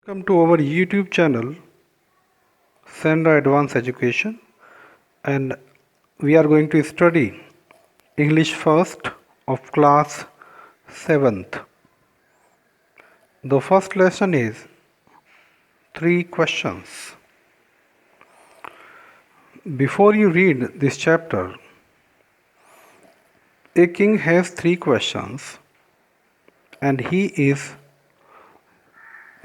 Welcome to our YouTube channel, Sandra Advanced Education, and we are going to study English first of class 7th. The first lesson is 3 questions. Before you read this chapter, a king has 3 questions and he is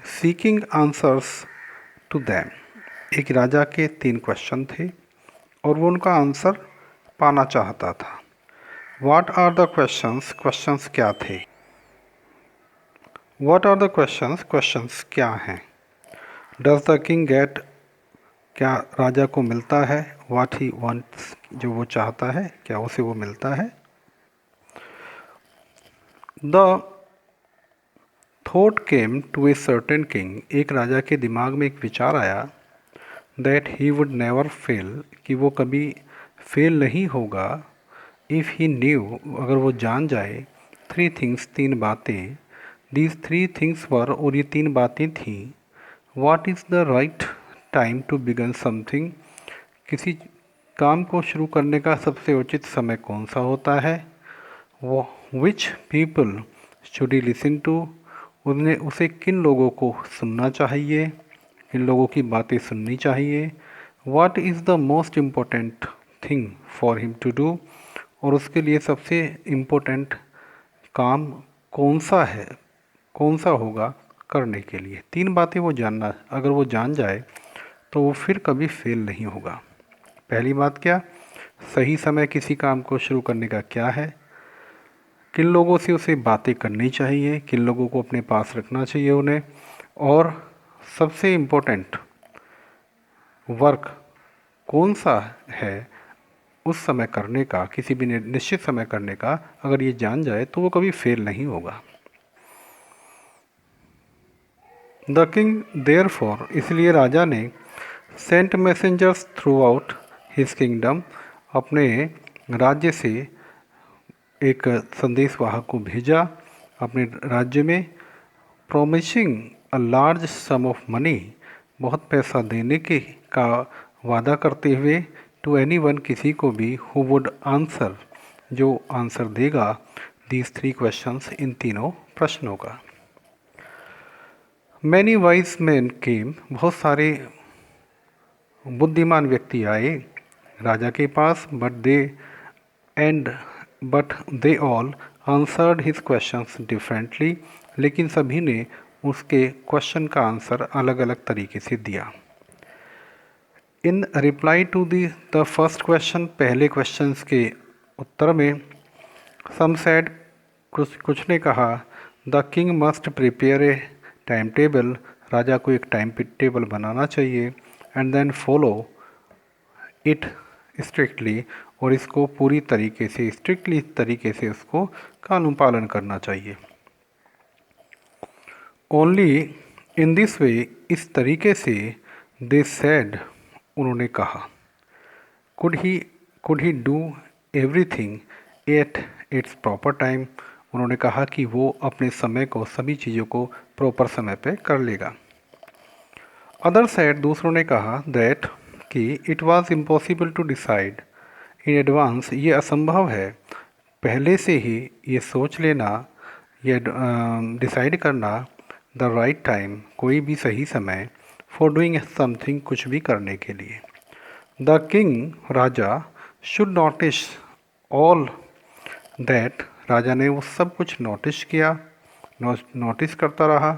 seeking answers to them. एक राजा के 3 question थे और वो उनका answer पाना चाहता था. What are the questions? Questions क्या थे? What are the questions? Questions क्या हैं? Does the king get? क्या राजा को मिलता है? What he wants, जो वो चाहता है, क्या उसे वो मिलता है? The thought came to a certain king. एक राजा के दिमाग में एक विचार आया that he would never fail, कि वो कभी फेल नहीं होगा. if he knew, अगर वो जान जाए 3 things, 3 बातें. these 3 things were, और ये 3 बातें थीं. what is the right time to begin something, किसी काम को शुरू करने का सबसे उचित समय कौन सा होता है. which people should he listen to, उसे किन लोगों को सुनना चाहिए, किन लोगों की बातें सुननी चाहिए. What is the most important thing for him to do, और उसके लिए सबसे इम्पोर्टेंट काम कौन सा है, कौन सा होगा करने के लिए. 3 बातें वो जानना, अगर वो जान जाए तो वो फिर कभी फेल नहीं होगा. पहली बात क्या, सही समय किसी काम को शुरू करने का क्या है, किन लोगों से उसे बातें करनी चाहिए, किन लोगों को अपने पास रखना चाहिए उन्हें, और सबसे इम्पोर्टेंट वर्क कौन सा है उस समय करने का, किसी भी निश्चित समय करने का. अगर ये जान जाए तो वो कभी फेल नहीं होगा. द किंग देयरफॉर, इसलिए राजा ने sent messengers throughout his kingdom, अपने राज्य से एक संदेशवाहक को भेजा अपने राज्य में. Promising a large some of money, बहुत पैसा देने के का वादा करते हुए. टू एनी वन, किसी को भी. हु वुड आंसर, जो आंसर देगा. दीज 3 क्वेश्चंस, इन तीनों प्रश्नों का. मैनी वाइज मैन केम, बहुत सारे बुद्धिमान व्यक्ति आए राजा के पास. But they all answered his questions differently, लेकिन सभी ने उसके क्वेश्चन का आंसर अलग अलग तरीके से दिया. In reply to the first question, पहले क्वेश्चंस के उत्तर में. सम सेड, कुछ ने कहा. The king must prepare a time table, राजा को एक टाइम टेबल बनाना चाहिए. And then follow it strictly, और इसको पूरी तरीके से, स्ट्रिक्टली तरीके से उसको कानून पालन करना चाहिए. ओनली इन दिस वे, इस तरीके से. दे सेड, उन्होंने कहा. Could he do everything at its proper time, उन्होंने कहा कि वो अपने समय को, सभी चीज़ों को प्रॉपर समय पे कर लेगा. अदर सेड, दूसरों ने कहा. दैट, कि it was impossible to decide in advance, ये असंभव है पहले से ही ये सोच लेना, ये डिसाइड करना. द राइट टाइम, कोई भी सही समय. फॉर डूइंग समथिंग, कुछ भी करने के लिए. द किंग, राजा. शुड नोटिस ऑल दैट, राजा ने वो सब कुछ नोटिस किया, नोटिस करता रहा.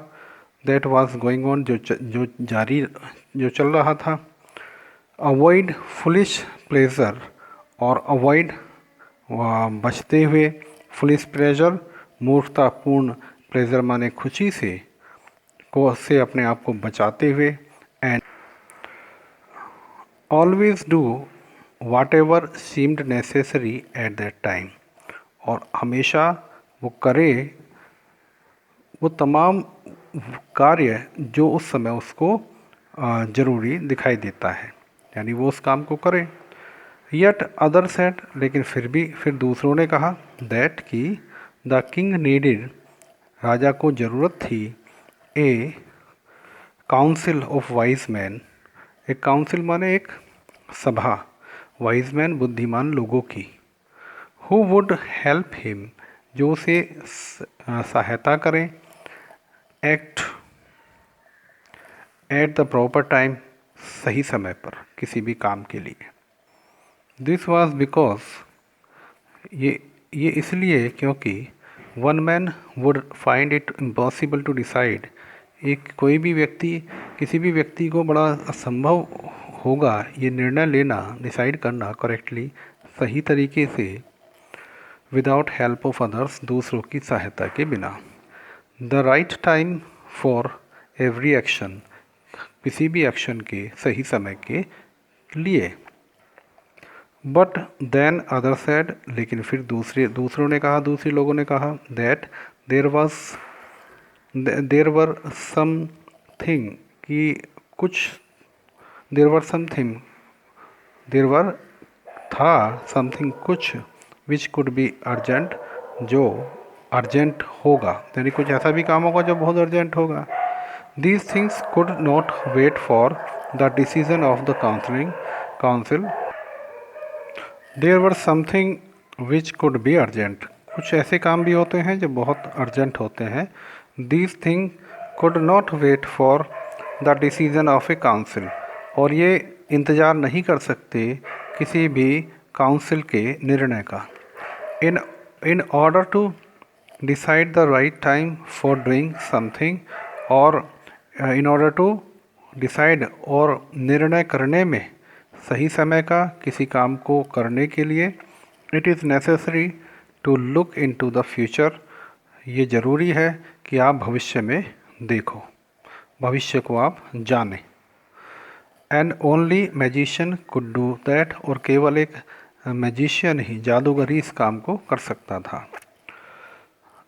दैट वाज गोइंग ऑन, जो चल रहा था. अवॉइड फुलिश प्लेजर, और अवॉइड बचते हुए. फुलिश प्लेजर, मूर्खतापूर्ण. प्लेजर माने खुशी से, से अपने आप को बचाते हुए. And always do watt ever seemed necessary at that time, और हमेशा वो करे वो तमाम कार्य जो उस समय उसको ज़रूरी दिखाई देता है, यानी वो उस काम को करे. यट अदर सेट, लेकिन फिर दूसरों ने कहा. दैट, कि द किंग नीडेड, राजा को ज़रूरत थी. ए काउंसिल ऑफ वाइज मैन, एक काउंसिल माने एक सभा, वाइज मैन बुद्धिमान लोगों की, हु वुड हेल्प हिम, जो उसे सहायता करें, act at the proper time, सही समय पर किसी भी काम के लिए। दिस वॉज बिकॉज, ये इसलिए क्योंकि one man would find it impossible to decide, एक कोई भी व्यक्ति, किसी भी व्यक्ति को बड़ा असंभव होगा ये निर्णय लेना, डिसाइड करना करेक्टली, सही तरीके से, विदाउट हेल्प ऑफ अदर्स, दूसरों की सहायता के बिना। The right time for every action, किसी भी एक्शन के सही समय के लिए। बट देन अदर सेड, लेकिन फिर दूसरों ने कहा, दूसरे लोगों ने कहा, दैट देर वर समथिंग, कि कुछ, देर वर था, समथिंग कुछ, विच कुड बी अर्जेंट, जो अर्जेंट होगा, यानी कुछ ऐसा भी काम होगा जो बहुत अर्जेंट होगा। These things could not wait for the decision of the council, there were something which could be urgent, कुछ ऐसे काम भी होते हैं जो बहुत अर्जेंट होते हैं। These thing could not wait for the decision of a council, और ये इंतज़ार नहीं कर सकते किसी भी काउंसिल के निर्णय का। In order to decide the right time for doing something, और इन ऑर्डर टू डिसाइड, और निर्णय करने में, सही समय का किसी काम को करने के लिए, it is necessary to look into the future, ये ज़रूरी है कि आप भविष्य में देखो, भविष्य को आप जानें। And only magician could do that, और केवल एक मैजिशियन ही, जादूगर ही इस काम को कर सकता था।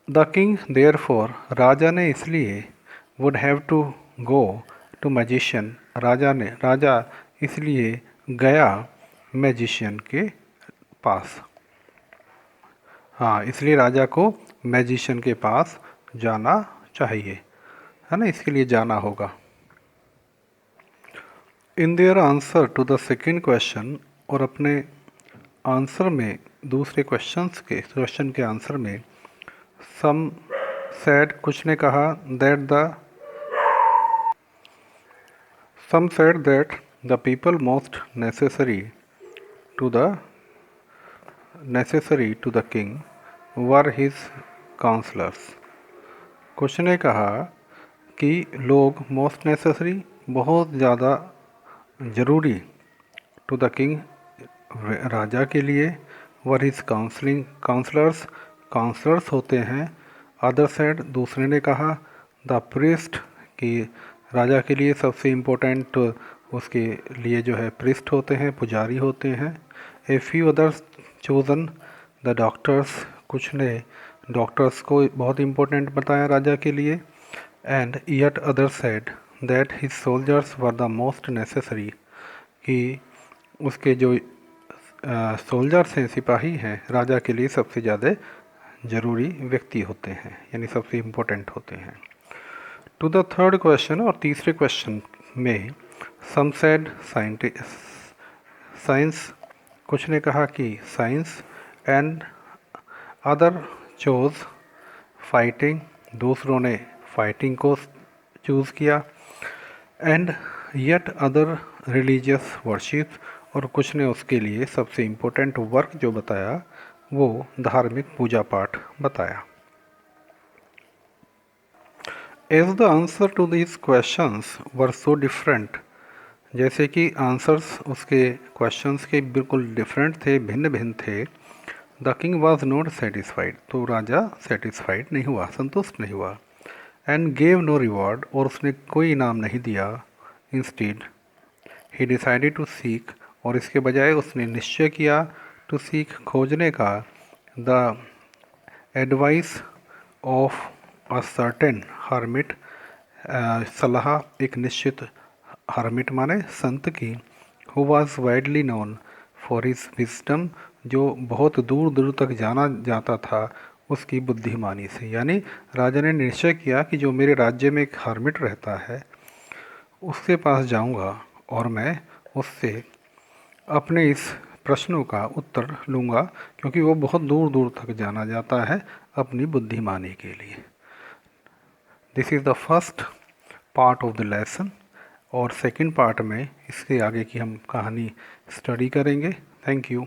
द किंग देयरफॉर, राजा ने इसलिए, would have to go to magician, राजा इसलिए गया मैजिशियन के पास, हाँ, इसलिए राजा को मैजिशियन के पास जाना चाहिए, है ना, इसके लिए जाना होगा। In their answer to the second question, और अपने आंसर में, दूसरे क्वेश्चन के आंसर में, सम सेड, कुछ ने कहा, some said that the people most necessary to the king were his counselors. कुछ ने कहा कि लोग मोस्ट नेसेसरी, बहुत ज़्यादा ज़रूरी, टू द किंग, राजा के लिए, वर हिज काउंसलर्स होते हैं। अदर सेड, दूसरे ने कहा, द प्रिस्ट, कि राजा के लिए सबसे इम्पोर्टेंट उसके लिए जो है प्रिस्ट होते हैं, पुजारी होते हैं। A few others chosen the doctors, कुछ ने डॉक्टर्स को बहुत इम्पोर्टेंट बताया राजा के लिए। And yet other said that his soldiers were the most necessary, कि उसके जो सोल्जर्स हैं, सिपाही हैं, राजा के लिए सबसे ज़्यादा ज़रूरी व्यक्ति होते हैं, यानी सबसे इम्पोर्टेंट होते हैं। टू द थर्ड क्वेश्चन, और तीसरे क्वेश्चन में, सम सेड साइंस, कुछ ने कहा कि science, and other chose fighting, दूसरों ने फाइटिंग को चूज़ किया। And yet other religious worship, और कुछ ने उसके लिए सबसे इम्पोर्टेंट वर्क जो बताया वो धार्मिक पूजा पाठ बताया। As the answer to this questions were so different, जैसे कि आंसर्स उसके क्वेश्चंस के बिल्कुल डिफरेंट थे, भिन्न भिन्न थे। The king was not satisfied, तो राजा सेटिस्फाइड नहीं हुआ, संतुष्ट नहीं हुआ। एंड गेव नो रिवॉर्ड, और उसने कोई इनाम नहीं दिया। Instead he decided to seek, और इसके बजाय उसने निश्चय किया, टू सीक, खोजने का, the advice of a certain hermit, सलाह एक निश्चित हर्मिट माने संत की, who was widely known for his wisdom, जो बहुत दूर दूर तक जाना जाता था उसकी बुद्धिमानी से। यानी राजा ने निश्चय किया कि जो मेरे राज्य में एक हर्मिट रहता है उसके पास जाऊंगा और मैं उससे अपने इस प्रश्नों का उत्तर लूँगा, क्योंकि वो बहुत दूर दूर तक जाना जाता है अपनी बुद्धिमानी के लिए। This is the first part of the lesson, और सेकंड पार्ट में इसके आगे की हम कहानी स्टडी करेंगे। Thank you.